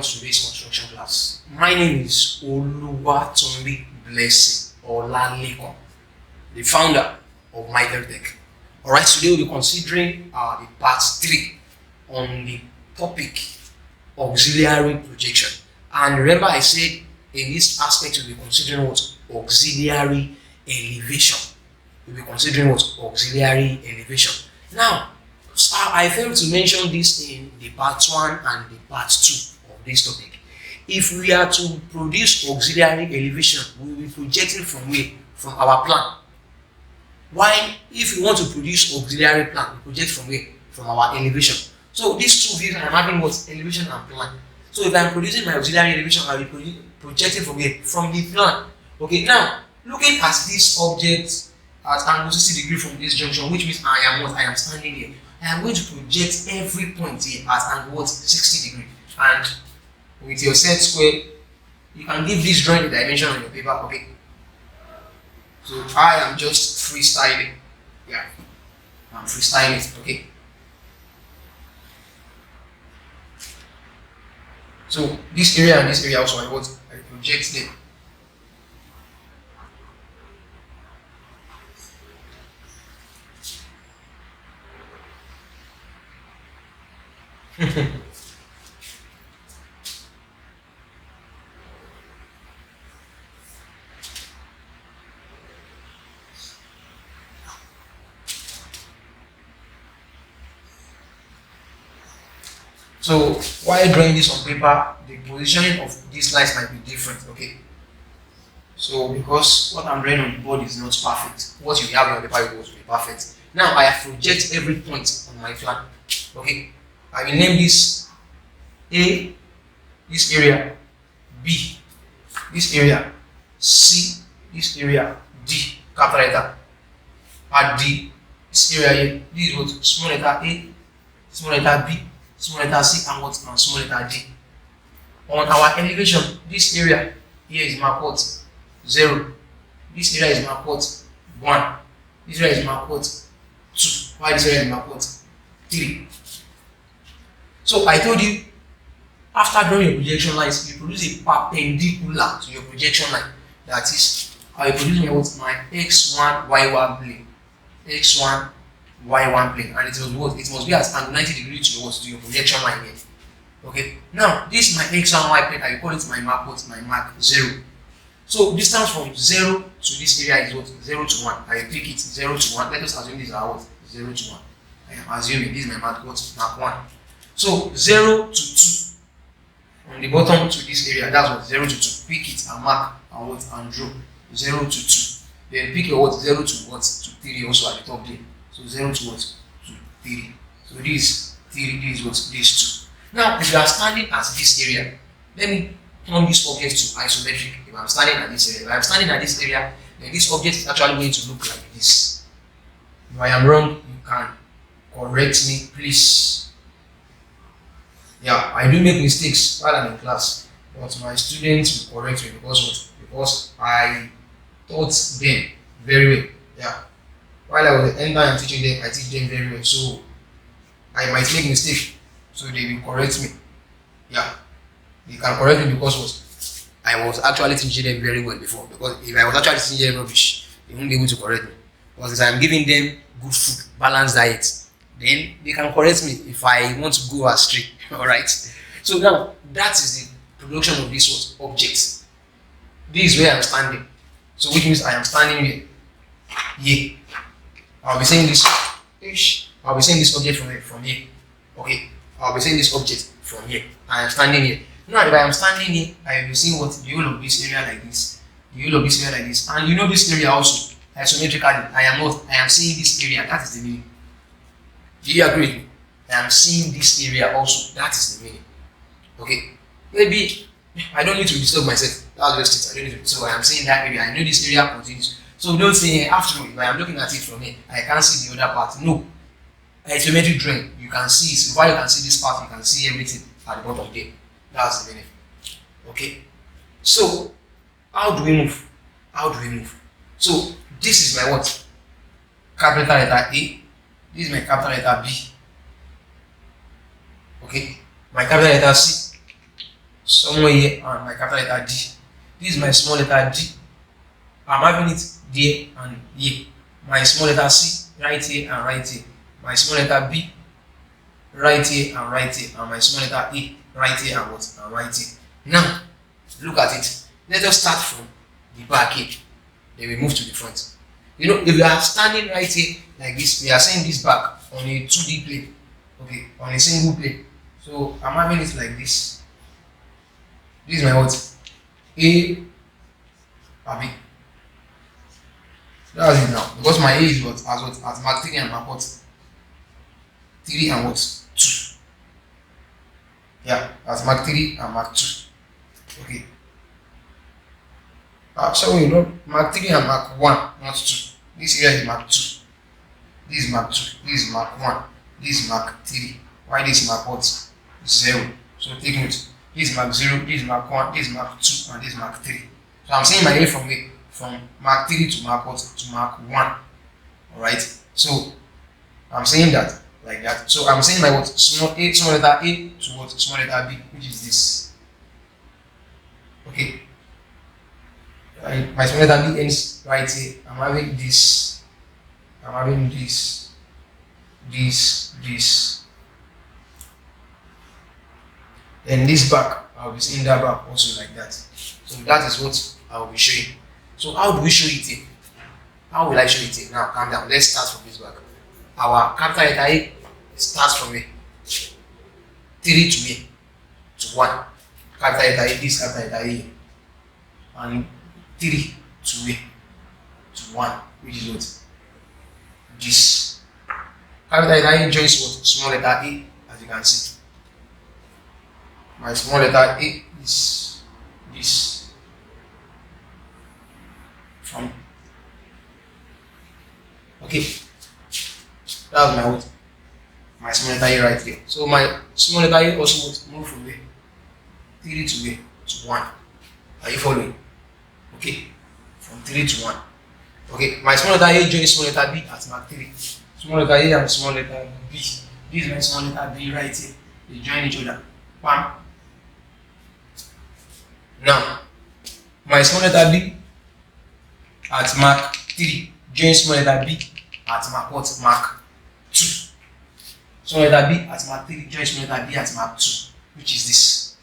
to today's construction class. My name is Oluwatunde Blessing Olalekon, the founder of Maeklltech. Alright, today we'll be considering the part 3 on the topic auxiliary projection. And remember, I said in this aspect we'll be considering what? Auxiliary elevation. We'll be considering what? Auxiliary elevation. Now, I failed to mention this in the part 1 and the part 2 of this topic. If we are to produce auxiliary elevation, we will be projecting from where? From our plan. While if we want to produce auxiliary plan, we project from where? From our elevation. So these two views, I'm having what? Elevation and plan. So if I'm producing my auxiliary elevation, I will be projecting from where? From the plan. Okay, now looking at this object at angle 60 degrees from this junction, which means I am what? I am standing here. I am going to project every point here at angle what? 60 degrees. And with your set square, you can give this drawing the dimension on your paper. Okay. So I am just freestyling. Yeah. I'm freestyling it. Okay. So this area and this area also I project them. So while drawing this on paper, the positioning of these lines might be different. Okay. So because what I'm drawing on the board is not perfect, what you have on the paper will be perfect. Now I have project every point on my plan. Okay. I will name this A, this area, B, this area, C, this area, D, capital letter. At D, this area here, this is what? Small letter A, small letter B, small letter C, and what? And small letter D. On our elevation, this area here is marked what? 0. This area is marked what? 1. This area is marked what? 2. Why this area is marked what? 3. So I told you, after drawing your projection lines, you produce a perpendicular to your projection line. That is, I will produce my x1, y1 plane. X1, y1 plane. And it was what? It must be at angle 90 degrees to your projection line here. Okay. Now, this is my x1, y plane. I will call it my mark what? My mark 0. So distance from 0 to this area is what? 0 to 1. I will pick it 0 to 1. Let us assume these are what? 0 to 1. I am assuming this is my mark what? Mark 1. So 0 to 2 on the bottom to this area, that's what? 0 to 2. Pick it and mark and what? And draw 0 to 2. Then pick your what? 0 to what? To 3 also at the top there. So 0 to what? To 3. So this 3, this is what? This 2. Now if you are standing at this area, let me turn this object to isometric. If I'm standing at this area, then this object is actually going to look like this. If I am wrong, you can correct me, please. Yeah, I do make mistakes while I'm in class, but my students will correct me because what? Because I taught them very well. Yeah, while I was and teaching them, I teach them very well. So I might make mistake, so they will correct me. Yeah, they can correct me because what? I was actually teaching them very well before. Because if I was actually teaching them rubbish, they won't be able to correct me. Because if I'm giving them good food, balanced diet, then they can correct me if I want to go astray. Alright. So now that is the production of this what? Object. This is where I'm standing. So which means I am standing here. Here. I'll be saying this. I'll be saying this object from here. Okay. I'll be saying this object from here. I am standing here. Now if I am standing here, I will be seeing what? The whole of this area like this. The whole of this area like this. And you know this area also. Isometrically. I am seeing this area. That is the meaning. Do you agree with me? I am seeing this area also. That is the meaning. Okay. Maybe I don't need to disturb myself. That's just it. I don't need to. So I am seeing that area. I know this area continues. So don't say after all, if I am looking at it from here, I can't see the other part. No. Isometric drawing, you can see it. While you can see this part, you can see everything at the bottom there. That's the meaning. Okay. So how do we move? How do we move? So this is my what? Capital letter A. This is my capital letter B. Okay. My capital letter C. somewhere here and my capital letter D. This is my small letter D. I'm having it there and here. My small letter C right here and right here. My small letter B right here and right here. And my small letter A right here and what? And right here. Now, look at it. Let us start from the back here. Then we move to the front. You know, if you are standing right here like this, we are saying this back on a 2D plane. Okay, on a single plane. So I'm having it like this. This is my what? A or B. That's it now. Because my A is what? As Mark 3 and Mark what? 3 and what? 2. Yeah, as Mark 3 and Mark 2. Okay. So you know, Mark 3 and Mark 1, not 2. This area is Mark 2. This is Mark 2. This is Mark 1. This is Mark 3. Why this is Mark what? 0. So take note. This is Mark 0, this is Mark 1, this is Mark 2, and this is Mark 3. So I'm saying my A from where? From Mark 3 to Mark what? To Mark 1. Alright? So I'm saying that like that. So I'm saying my what? Small letter A to what? Small letter B, which is this. Okay. My small letter B ends right here. I'm having this. I'm having this. Then this back, I'll be seeing that back also like that. So that is what I will be showing. So how do we show it here? How will I show it here? Now calm down. Let's start from this back. Our capital letter A starts from here. 3 to here. To 1. Capital letter A, this capital letter A. And 3 to here. To 1. Which is what? This. Capital letter A joins what? Small letter A, as you can see. My small letter A is this. From. Okay. That's my what? My small letter A right here. So my small letter A also would move from here. 3 to here. To 1. Are you following? Okay. From 3 to 1. Okay. My small letter A joins small letter B at Mark 3. Small letter A and small letter B. This is my small letter B right here. They join each other. Bam. Now, my small letter B at Mark 3 joins small letter B at Mark what? Mark 2. Small letter B at Mark 3 joins small letter B at Mark 2, which is this.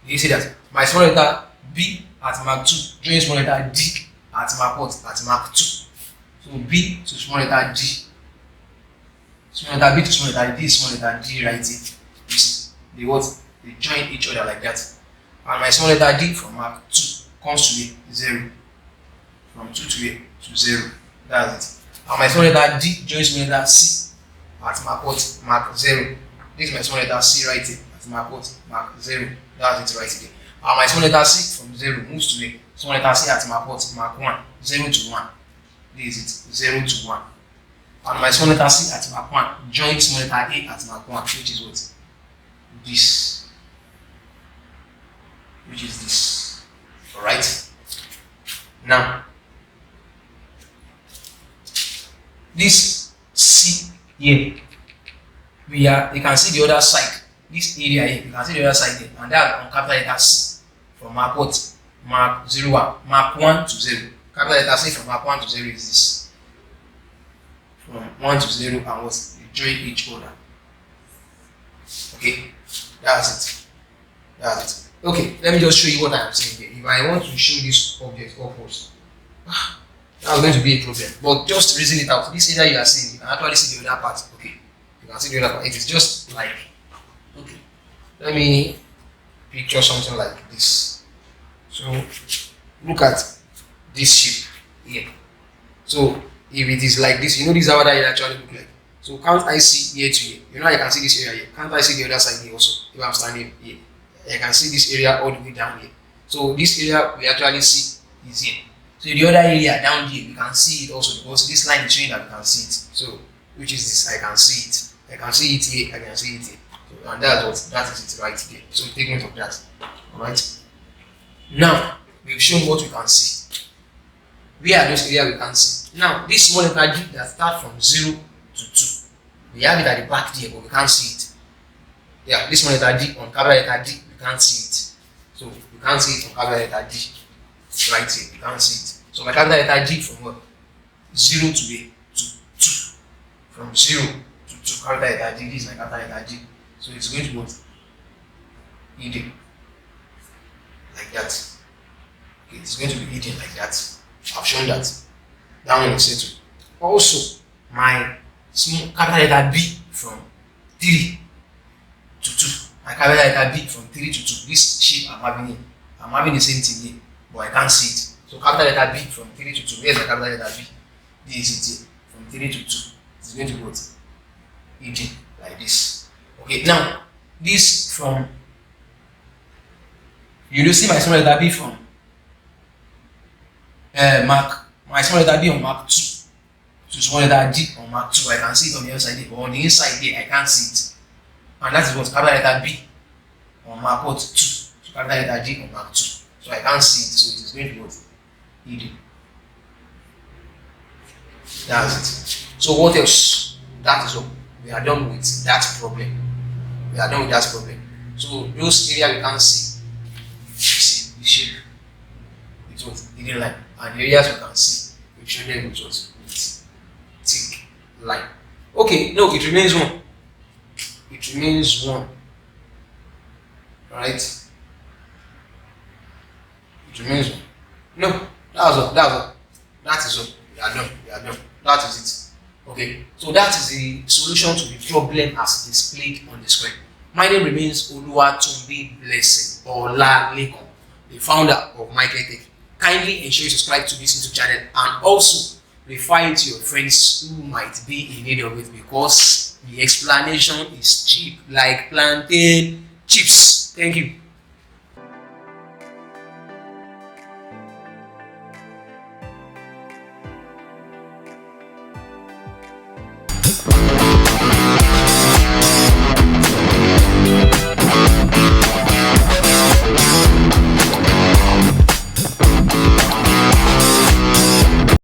You see that? My small letter B at Mark 2 joins small letter D at Mark what? At Mark 2. So B to small letter D. Small letter B to small letter D, small letter D right here. They what? They join each other like that. And my small letter D from Mark 2 comes to 0. From 2 to 0. That's it. And my small letter D joins small letter C at Mark what? Mark 0. This is my small letter C right here at Mark what? Mark 0. That's it right here. And my small letter C from 0 moves to small letter C at Mark what? Mark 1. 0 to 1. This is it. 0 to 1. And my small letter C at Mark 1 joins small letter A at Mark 1, which is what? This. Which is this. Alright? Now, this C here, you can see the other side. This area here, you can see the other side here, and that on capital letter C from Mark what? Mark 0 1. Mark 1 to 0. Capital letter C from Mark 1 to 0 is this. From 1 to 0 and what? They join each other. Okay? That's it. That's it. Okay, let me just show you what I am saying here. If I want to show this object upwards, that's going to be a problem. But just reason it out. This area you are seeing, you can actually see the other part. Okay, you can see the other part. It is just like, okay, let me picture something like this. So, look at this shape here. So, if it is like this, you know this is how that it actually look like. So, can't I see here to here? You know I can see this area here. Can't I see the other side here also? If I'm standing here. I can see this area all the way down here. So this area we actually see is here. So the other area down here we can see it also because this line is showing that we can see it. So which is this? I can see it. I can see it here. I can see it here. So, and that is it right here. So take note of that. Alright. Now we've shown what we can see. Where are those areas we can see? Now this small letter D that starts from 0 to 2. We have it at the back there, but we can't see it. Yeah, this small letter D on capital letter D. Can't see it. So you can't see it on capital letter D. Right here, you can't see it. So my capital letter D from what? 0 to A to 2. From 0 to 2, capital letter D. This is my capital letter D. So it's going to go hidden like that. Okay, it's going to be hidden like that. I've shown that. That one is settled. Also, my small capital letter B from 3 to 2. My capital letter B from 3 to 2. This shape I'm having here. I'm having the same thing here, but I can't see it. So capital letter B from 3 to 2. Where's my capital letter B? This is it here. From 3 to 2. It's going to go hidden like this. Okay, now this from, you do see my small letter B from my small letter B on Mark 2 to small letter D on Mark 2. I can see it on the other side, but on the inside there I can't see it. And that is what capital letter B on Mark 2 to capital letter D on Mark 2. So I can't see it, so it is going to be hidden. That's it. So what else? That is all. We are done with that problem. We are done with that problem. So those areas we can't see, the shape, it was hidden line, and the areas we can see, we show them it was with thick line. Okay, no, it remains one. It remains one. Right? It remains one. No, that's all. That's all. That is all. We are done. We are done. That is it. Okay, so that is the solution to the problem as displayed on the screen. My name remains Oluwatumbi Blessing or La Lekon, the founder of Maeklltech. Kindly ensure you subscribe to this YouTube channel and also refer it to your friends who might be in need of it, because the explanation is cheap like plantain chips. Thank you.